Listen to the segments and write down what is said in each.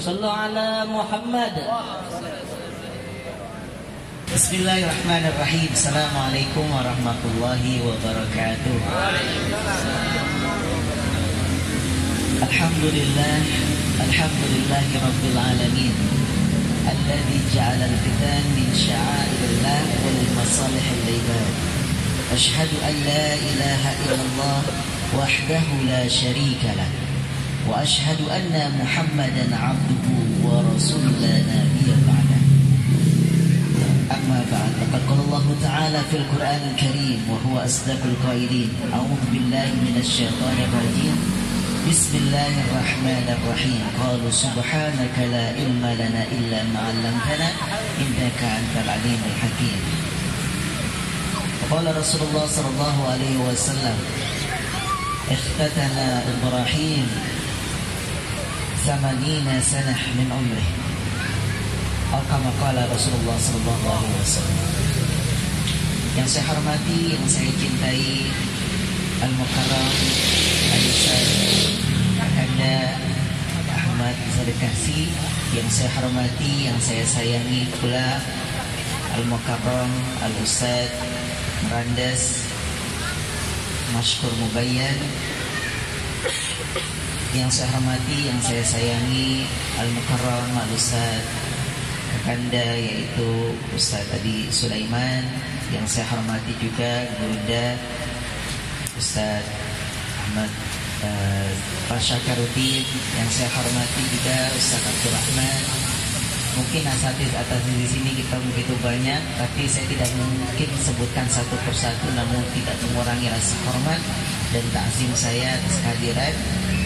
صلوا على محمد. Bismillahirrahmanirrahim. Assalamualaikum warahmatullahi wabarakatuh. Alhamdulillah, alhamdulillahi rabbil alamin, alladzi ja'ala al-fitan min sya'airillah wal masalih al-ibad. Ashhadu an la ilaha illallah wahdahu la syarika lah, wa ashhadu anna Muhammadan 'abduhu wa rasuluhu la nabiyya ba'dah. Amma ba'd, faqad qala Allah Ta'ala fil Qur'anil Karim wa huwa asdaqul qailin. A'udzu billahi minasy syaithanir rajim. Bismillahirrahmanirrahim. Qalu subhanaka la ilma lana illa ma 'allamtana innaka antal alimul hakim. Qala Rasulullah sallallahu alaihi wasallam, ikhtatana Ibrahim 80 sanah min umrihi. Kama qala Rasulullah sallallahu alaihi wasallam. Yang saya hormati, yang saya cintai, Al-Mukarram Al-Ustaz Anda Ahmad Zadekasi, yang saya hormati, yang saya sayangi pula Al-Mukarram Al-Ustaz Merandas Mashkur Mubayyan, yang saya hormati, yang saya sayangi Al-Mukarram Al-Ustaz Kakanda, yaitu Ustaz Adi Sulaiman, yang saya hormati juga Bunda Ustaz Ahmad Rasyakaruddin, yang saya hormati juga Ustaz Abdul Rahman. Mungkin asatidz atas di sini kita begitu banyak, tapi saya tidak mungkin sebutkan satu persatu, namun tidak mengurangi rasa hormat dan takzim saya atas kehadiran.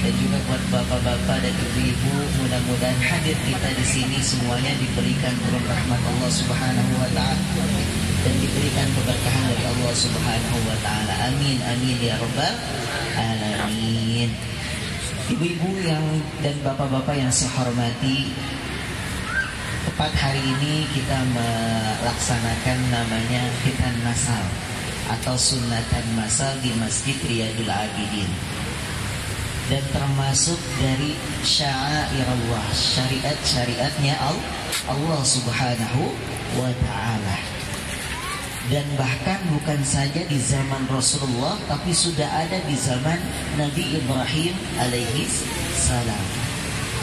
Dan juga buat bapak-bapak dan ibu-ibu, mudah-mudahan hadir kita di sini semuanya diberikan turun rahmat Allah Subhanahu wa taala dan diberikan keberkahan dari Allah Subhanahu wa taala. Amin amin ya rabbal alamin. Ibu-ibu yang dan bapak-bapak yang saya hormati, tepat hari ini kita melaksanakan namanya khitan masal atau sunatan masal di Masjid Riyadul Abidin. Dan termasuk dari sya'airallah, syariat-syariatnya Allah Subhanahu wa ta'ala. Dan bahkan bukan saja di zaman Rasulullah, tapi sudah ada di zaman Nabi Ibrahim alaihi salam.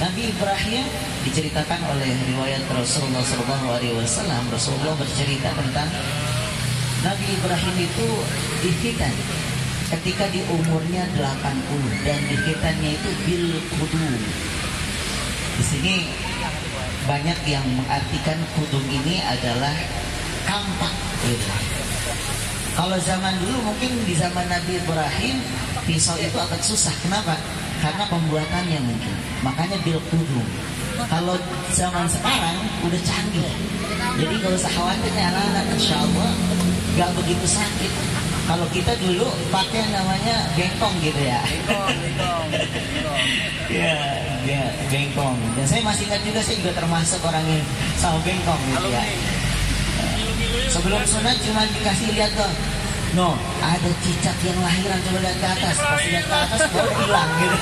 Nabi Ibrahim diceritakan oleh riwayat Rasulullah SAW. Rasulullah bercerita tentang Nabi Ibrahim itu dikhitan ketika di umurnya 80, dan dikhitannya itu bil kudum. Di sini banyak yang mengartikan kudum ini adalah kampak gitu. Kalau zaman dulu, mungkin di zaman Nabi Ibrahim, pisau itu agak susah. Kenapa? Karena pembuatannya mungkin. Makanya bil kudum. Kalau zaman sekarang udah canggih. Jadi gak usah khawatir ya anak-anak, insya Allah gak begitu sakit. Kalau kita dulu pakai namanya bengkong gitu ya. Ya, bengkong. Dan saya masih ingat juga, saya juga termasuk orang yang sama bengkong gitu ya. Sebelum sunat cuma dikasih lihat tuh, no, ada cicak yang lahiran, coba lihat ke atas. Pas lihat ke atas baru hilang gitu.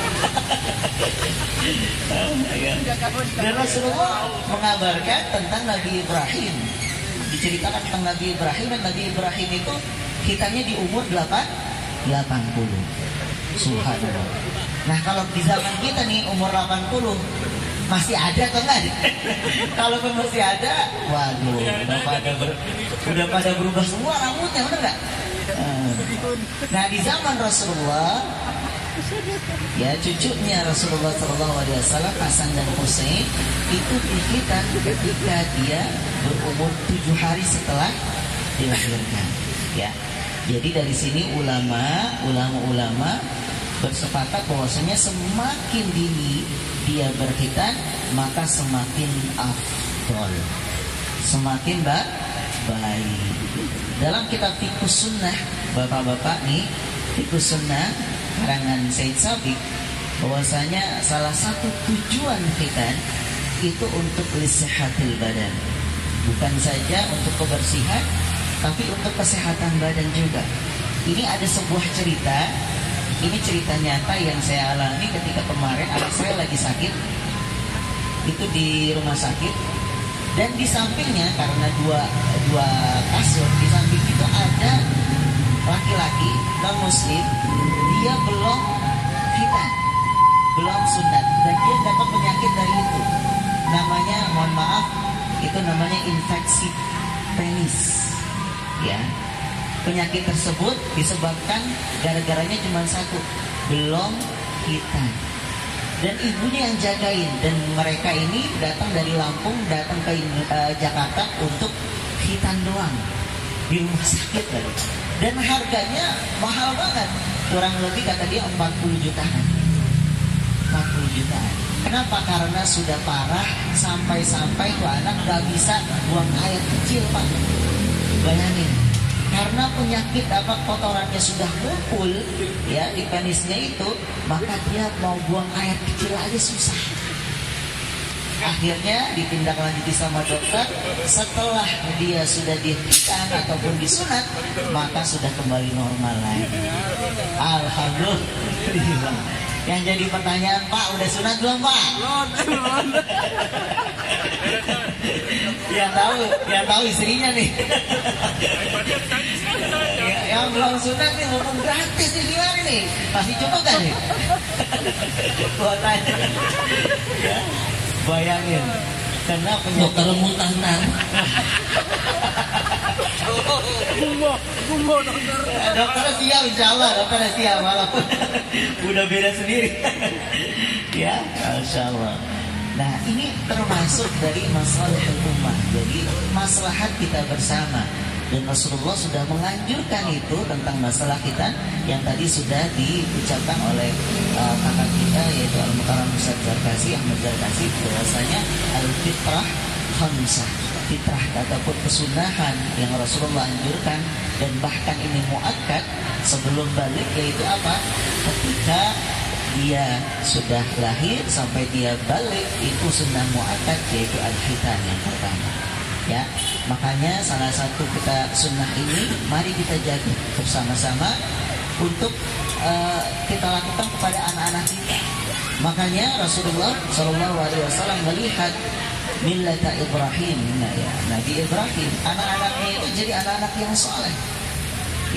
Dan Rasulullah mengabarkan tentang Nabi Ibrahim. Diceritakan tentang Nabi Ibrahim, dan Nabi Ibrahim itu kitanya di umur 80. Subhanallah. Nah, kalau di zaman kita nih umur 80 masih ada atau enggak? Kalau masih ada, waduh, udah pada berubah semua rambutnya, benar enggak? Nah, di zaman Rasulullah, ya cucunya Rasulullah SAW, Hasan dan Husain, itu dikhitan ketika dia berumur 7 hari setelah dilahirkan. Ya. Jadi dari sini ulama bersepakat bahwasanya semakin dini dia berkhitan, maka semakin afdol, semakin baik. Dalam kitab Fiqhus Sunnah, bapak-bapak nih, Fiqhus Sunnah karangan Said Sabiq, bahwasanya salah satu tujuan khitan itu untuk lisehatil badan, bukan saja untuk kebersihan, tapi untuk kesehatan badan juga. Ini ada sebuah cerita, ini cerita nyata yang saya alami ketika kemarin anak saya lagi sakit. itu di rumah sakit, dan di sampingnya karena dua kasur, di samping itu ada laki-laki non muslim, dia belum khitan, belum sunat, dan dia dapat penyakit dari itu. Namanya, mohon maaf, itu namanya infeksi penis. Ya, penyakit tersebut disebabkan gara-garanya cuma satu, belum khitan. Dan ibunya yang jagain, dan mereka ini datang dari Lampung, datang ke Jakarta untuk khitan doang di rumah sakit tadi. Dan harganya mahal banget, kurang lebih kata dia 40 jutaan. 40 jutaan. Kenapa? Karena sudah parah, sampai-sampai tuh anak gak bisa buang air kecil, Pak. Bayangin, karena penyakit kotorannya sudah ngumpul ya di penisnya itu, maka dia mau buang air kecil aja susah. Akhirnya ditindaklanjuti sama dokter. Setelah dia sudah dihentikan ataupun disunat, maka sudah kembali normal lagi. Alhamdulillah. Yang jadi pertanyaan, Pak, udah sunat belum, Pak? Belum. yang tahu istrinya nih. Yang belum sunat nih, ngomong gratis nih, gimana nih? Pasti cukup kan nih? Gua tanya. Ya, bayangin, karena dokter muntah ntar. Gumbo dokter. Dokter siap, insyaallah dokter siap, walaupun udah beda sendiri. Ya, insyaallah. Nah, ini termasuk dari masalah ummah. Jadi maslahat kita bersama. Dan Rasulullah sudah menganjurkan itu tentang masalah kita yang tadi sudah diucapkan oleh kakak kita, yaitu Al-Mukarram Ustaz Zarkasi, Ahmad Zarkasi, bahwasanya al-fitrah khamsah, fitrah ataupun kesunahan yang Rasulullah anjurkan, dan bahkan ini muakkad sebelum balik, yaitu apa? Ketika dia sudah lahir sampai dia balik, itu sunnah muakkad, yaitu al-khitan yang pertama. Ya, makanya salah satu kita sunnah ini mari kita jaga bersama-sama untuk kita lakukan kepada anak-anak kita. Makanya Rasulullah SAW melihat millata Ibrahim, ya, Nabi Ibrahim, anak-anaknya itu jadi anak-anak yang soleh.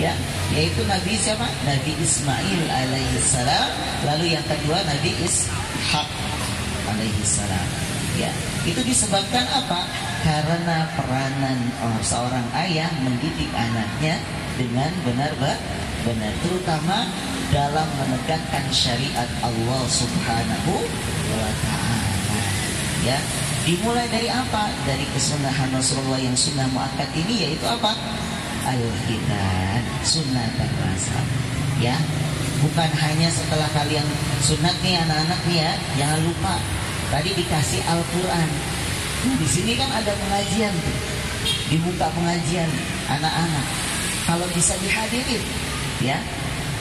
Ya, yaitu Nabi siapa? Nabi Ismail alaihissalam. Lalu yang kedua Nabi Ishak alaihissalam. Ya, itu disebabkan apa? Karena peranan seorang ayah mendidik anaknya dengan benar-benar, terutama dalam menegakkan syariat Allah Subhanahu wa Ta'ala. Ya, dimulai dari apa? Dari kesunahan Rasulullah yang sunnah muakkad ini, yaitu apa? Al-khitan, sunatan masal. Ya, bukan hanya setelah kalian sunat nih anak-anak nih ya, jangan lupa tadi dikasih Al-Quran. Di sini kan ada pengajian tuh, dibuka pengajian anak-anak. Kalau bisa dihadirin, ya,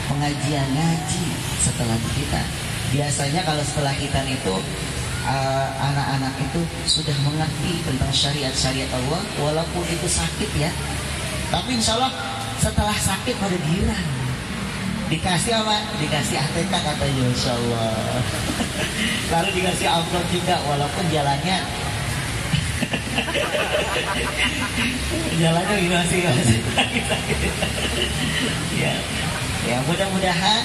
pengajian ngaji setelah kita. Biasanya kalau setelah kita itu anak-anak itu sudah mengerti tentang syariat Allah, walaupun itu sakit ya. Tapi insya Allah setelah sakit pada girang. Dikasih apa? Dikasih ATK katanya, insya Allah. Lalu dikasih amplop juga, walaupun jalannya gimana sih? Ya, mudah-mudahan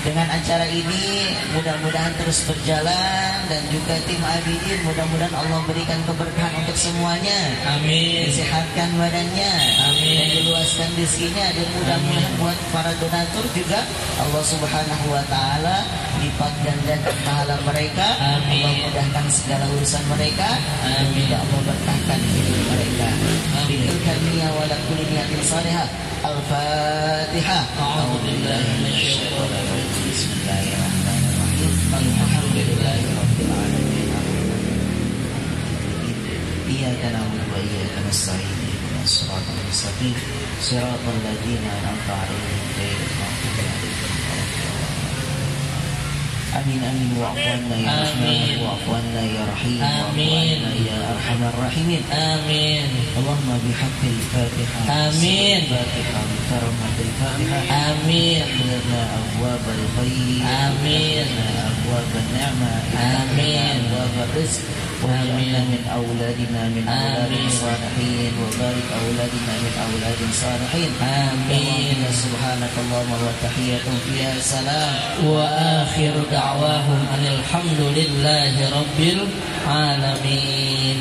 dengan acara ini mudah-mudahan terus berjalan, dan juga tim Abidin mudah-mudahan Allah berikan keberkahan untuk semuanya. Amin. Disehatkan badannya. Amin. Dan diluaskan rezekinya, dan mudah-mudahan buat para donatur juga Allah Subhanahu wa Ta'ala lipat gandakan pahala mereka. Amin. Allah mudahkan segala urusan mereka. Amin. Dan juga Allah berkahkan hidup mereka. Bitilkan niyah wa la kulli niyatin salihah. Al-Fatihah. A'udzubillahi minasyaitonir rajim. Bismillahirrahmanirrahim. Alhamdulillahirabbil alamin. Iyyaka na'budu wa iyyaka nasta'in. Ihdinas siratal mustaqim. Siratal ladzina an'amta 'alaihim ghairil maghdubi 'alaihim waladdallin. Amin amin wa'fu 'anna ya rahman wa'fu 'anna ya rahim wa'fu 'anna ya arham. arhamar rahimin. Amin. Allahumma bihaqqil Fatihah. Amin. Fatihah bi karamatil Fatihah. Amin. Lana abwabal khair. Amin. Lana abwabal ni'mah. Amin. Abwabal rizq. Amin. من أولادنا من أولاد صالحين وبارك أولادنا من أولاد صالحين. آمين. سبحانك اللهم وتحياتهم فيها سلام. وآخر دعواهم أن الحمد لله رب العالمين.